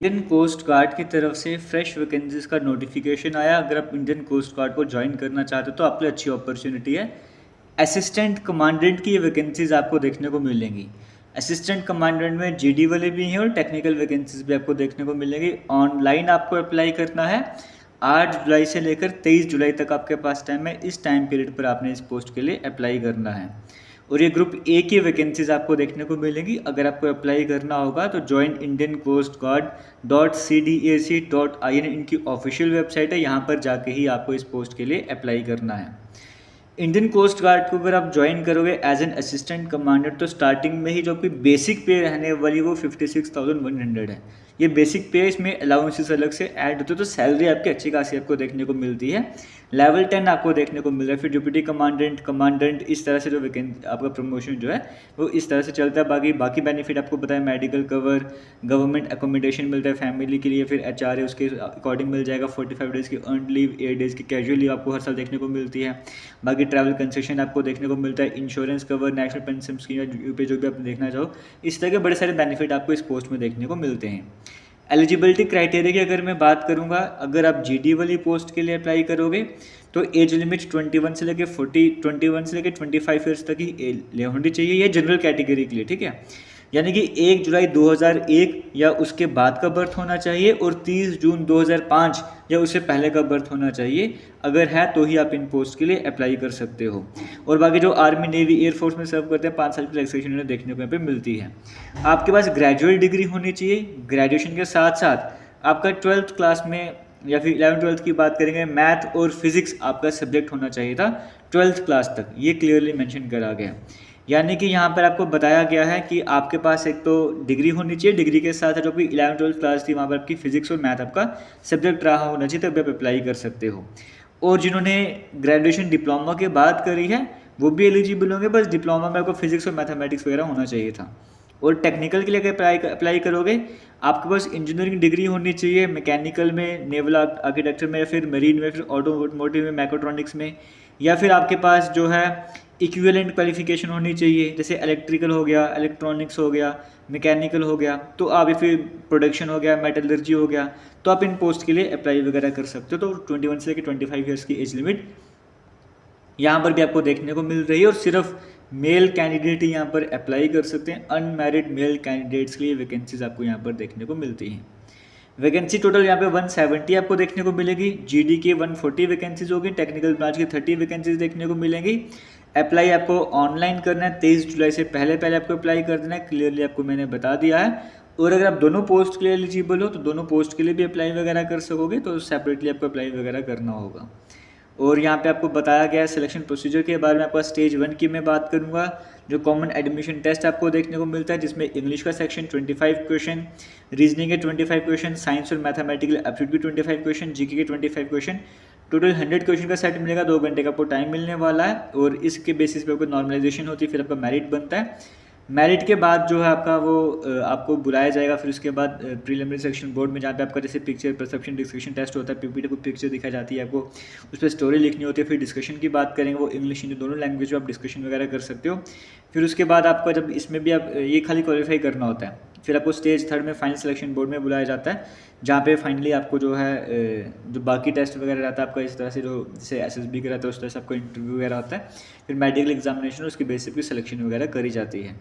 Indian coast guard की तरफ से फ्रेश वैकेंसीज का नोटिफिकेशन आया। अगर आप इंडियन कोस्ट गार्ड को ज्वाइन करना चाहते हो तो आपके लिए अच्छी अपॉर्चुनिटी है। असिस्टेंट कमांडेंट की वैकेंसीज आपको देखने को मिलेंगी। असिस्टेंट कमांडेंट में जीडी वाले भी हैं और टेक्निकल वैकेंसीज भी आपको देखने को मिलेंगी। ऑनलाइन आपको अप्लाई करना है। 8 जुलाई से लेकर 23 जुलाई तक आपके पास टाइम है। इस टाइम पीरियड पर आपने इस पोस्ट के लिए अप्लाई करना है और ये ग्रुप ए की वैकेंसीज आपको देखने को मिलेंगी। अगर आपको अप्लाई करना होगा तो join Indian coast guard .cdac.in इनकी ऑफिशियल वेबसाइट है, यहाँ पर जाके ही आपको इस पोस्ट के लिए अप्लाई करना है। इंडियन कोस्ट गार्ड को अगर आप ज्वाइन करोगे एज एन असिस्टेंट कमांडर तो स्टार्टिंग में ही जो आपकी बेसिक पे रहने वाली वो 56,100 है। ये बेसिक पे, इसमें अलाउंसेस अलग से ऐड होते हैं तो सैलरी आपकी अच्छी खासी आपको देखने को मिलती है। लेवल 10 आपको देखने को मिल रहा है। फिर डिप्टी कमांडेंट, कमांडेंट, इस तरह से जो आपका प्रमोशन जो है वो इस तरह से चलता है। बाकी बेनिफिट आपको पता है, मेडिकल कवर, गवर्नमेंट अकोमोडेशन मिलता है फैमिली के लिए, फिर एचआरए उसके अकॉर्डिंग मिल जाएगा। 45 डेज़ की अर्नड लीव, 8 डेज़ की कैजुअल लीव आपको हर साल देखने को मिलती है। बाकी ट्रैवल कंसेशन आपको देखने को मिलता है। Insurance cover, national pension scheme पे जो भी आप देखना चाहो, इस तरह के बड़े सारे बेनिफिट आपको इस पोस्ट में देखने को मिलते हैं। एलिजिबिलिटी क्राइटेरिया की अगर मैं बात करूंगा, अगर आप जीडी वाली पोस्ट के लिए अप्लाई करोगे तो एज लिमिट 21 से लेकर 25 ईयर्स तक ही होनी चाहिए। ये जनरल कैटेगरी के लिए, ठीक है। यानी कि 1 जुलाई 2001 या उसके बाद का बर्थ होना चाहिए और 30 जून 2005 या उससे पहले का बर्थ होना चाहिए। अगर है तो ही आप इन पोस्ट के लिए अप्लाई कर सकते हो। और बाकी जो आर्मी, नेवी, एयरफोर्स में सर्व करते हैं 5 साल की रिलैक्सेशन उन्हें देखने को यहाँ पे मिलती है। आपके पास ग्रेजुएट डिग्री होनी चाहिए। ग्रेजुएशन के साथ साथ आपका 12th क्लास में या फिर 11th-12th की बात करेंगे, मैथ और फिजिक्स आपका सब्जेक्ट होना चाहिए था 12th क्लास तक। ये क्लियरली मेंशन करा गया। यानी कि यहाँ पर आपको बताया गया है कि आपके पास एक तो डिग्री होनी चाहिए, डिग्री के साथ जो भी 11th-12th क्लास थी वहाँ पर आपकी फिजिक्स और मैथ आपका सब्जेक्ट रहा होना चाहिए, तब आप अप्लाई कर सकते हो। और जिन्होंने ग्रेजुएशन डिप्लोमा के बाद करी है वो भी एलिजिबल होंगे, बस डिप्लोमा में आपको फिजिक्स और मैथमेटिक्स वगैरह होना चाहिए था। और टेक्निकल के लिए अगर अप्लाई करोगे, आपके पास इंजीनियरिंग डिग्री होनी चाहिए, मैकेनिकल में, नेवल आर्किटेक्चर में, या फिर मरीन में, फिर ऑटोमोटिव में, मैकेट्रॉनिक्स में, या फिर आपके पास जो है इक्विवेलेंट क्वालिफिकेशन होनी चाहिए, जैसे इलेक्ट्रिकल हो गया, इलेक्ट्रॉनिक्स हो गया, मैकेनिकल हो गया, तो आप, फिर प्रोडक्शन हो गया, मेटलर्जी हो गया, तो आप इन पोस्ट के लिए अप्लाई वगैरह कर सकते हो। तो 21 से लेकर 25 ईयर्स की एज लिमिट यहाँ पर भी आपको देखने को मिल रही है। और सिर्फ मेल कैंडिडेट ही यहाँ पर अप्लाई कर सकते हैं। अनमैरिड मेल कैंडिडेट्स के लिए वैकेंसीज आपको यहाँ पर देखने को मिलती हैं। वैकेंसी टोटल यहाँ पे 170 आपको देखने को मिलेगी। जीडी के 140 वैकेंसीज होगी, टेक्निकल ब्रांच की 30 वैकेंसीज देखने को मिलेंगी। अप्लाई आपको ऑनलाइन करना है, 23 जुलाई से पहले आपको अप्लाई कर देना है, क्लियरली आपको मैंने बता दिया है। और अगर आप दोनों पोस्ट के लिए एलिजिबल हो तो दोनों पोस्ट के लिए भी अप्लाई वगैरह कर सकोगे, तो सेपरेटली आपको अप्लाई वगैरह करना होगा। और यहाँ पे आपको बताया गया है सिलेक्शन प्रोसीजर के बारे में। आपका स्टेज 1 की मैं बात करूँगा, जो कॉमन एडमिशन टेस्ट आपको देखने को मिलता है, जिसमें इंग्लिश का सेक्शन 25 क्वेश्चन, रीजनिंग के 25 क्वेश्चन, साइंस और मैथमेटिकल एप्टीट्यूड के 25 क्वेश्चन, जीके के 25 क्वेश्चन, टोटल 100 क्वेश्चन का सेट मिलेगा। 2 घंटे का आपको टाइम मिलने वाला है और इसके बेसिस पे आपको नॉर्मलाइजेशन होती है, फिर आपका मेरिट बनता है। मेरिट के बाद जो है आपका वो आपको बुलाया जाएगा। फिर उसके बाद प्रीलिमिनरी सेक्शन बोर्ड में, जहाँ पे आपका जैसे पिक्चर परसेप्शन डिस्कशन टेस्ट होता है, पीपीटी को पिक्चर दिखाई जाती है, आपको उस पर स्टोरी लिखनी होती है। फिर डिस्कशन की बात करेंगे, वो इंग्लिश हिंदी दोनों लैंग्वेज में आप डिस्कशन वगैरह कर सकते हो। फिर उसके बाद आपका जब इसमें भी आप ये खाली क्वालिफाई करना होता है, फिर आपको स्टेज 3 में फाइनल सिलेक्शन बोर्ड में बुलाया जाता है, जहाँ पे फाइनली आपको जो है जो बाकी टेस्ट वगैरह रहता है आपका, इस तरह से जो जैसे एसएसबी का रहता है उस तरह से आपको इंटरव्यू वगैरह होता है। फिर मेडिकल एग्जामिनेशन, उसके बेसिस पे सिलेक्शन वगैरह करी जाती है।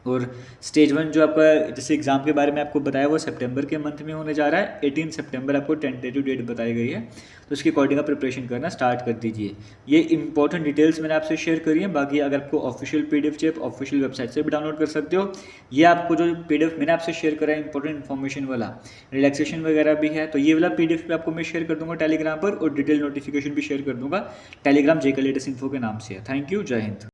और स्टेज 1 जो आपका जैसे एग्ज़ाम के बारे में आपको बताया वो सितंबर के मंथ में होने जा रहा है। 18 सितंबर आपको टेंटेटिव डेट बताई गई है, तो उसके अकॉर्डिंग आप प्रिपरेशन करना स्टार्ट कर दीजिए। ये इंपॉर्टेंट डिटेल्स मैंने आपसे शेयर करी हैं। बाकी अगर आपको ऑफिशियल पीडीएफ चाहिए आप ऑफिशियल वेबसाइट से भी डाउनलोड कर सकते हो। ये आपको जो पीडीएफ मैंने आपसे शेयर करा है इंपॉर्टेंट इन्फॉर्मेशन वाला, रिलैक्सेशन वगैरह भी है, तो ये वाला पीडीएफ भी आपको मैं शेयर कर दूंगा टेलीग्राम पर, और डिटेल नोटिफिकेशन भी शेयर कर दूंगा टेलीग्राम जेके लेटेस्ट इन्फो के नाम से है। थैंक यू, जय हिंद।